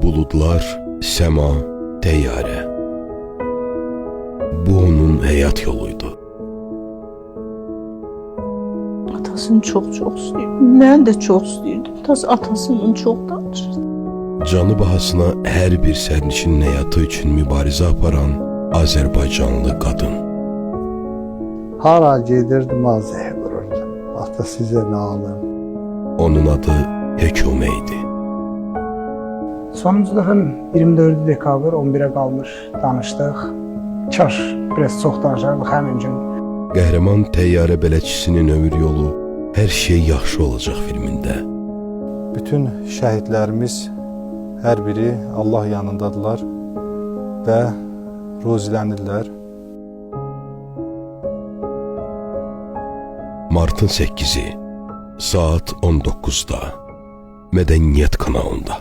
Buludlar, səma, təyyarə. Bu onun həyat yoluydu. Atasını çox istəyirdi. Mən də çox istəyirdim. Atasının çox danışırdı. Canı bahasına hər bir sərnişinin həyatı üçün mübarizə aparan Azərbaycanlı qadın. Hara gedirdi, mazəyə vururdu. Ata sizə nə alın? Onun adı Həkümə idi. Sonuncu dəfə 24 dekabr 11-ə qalmış danışdıq. Kaş biraz çox danışardıq həmin gün. Qəhrəman təyyarə bələdçisinin ömür yolu Hər şey yaxşı olacaq filmində. Bütün şəhidlərimiz hər biri Allah yanındadılar və ruzilənirlər. Martın 8-i saat 19-da Mədəniyyət kanalında.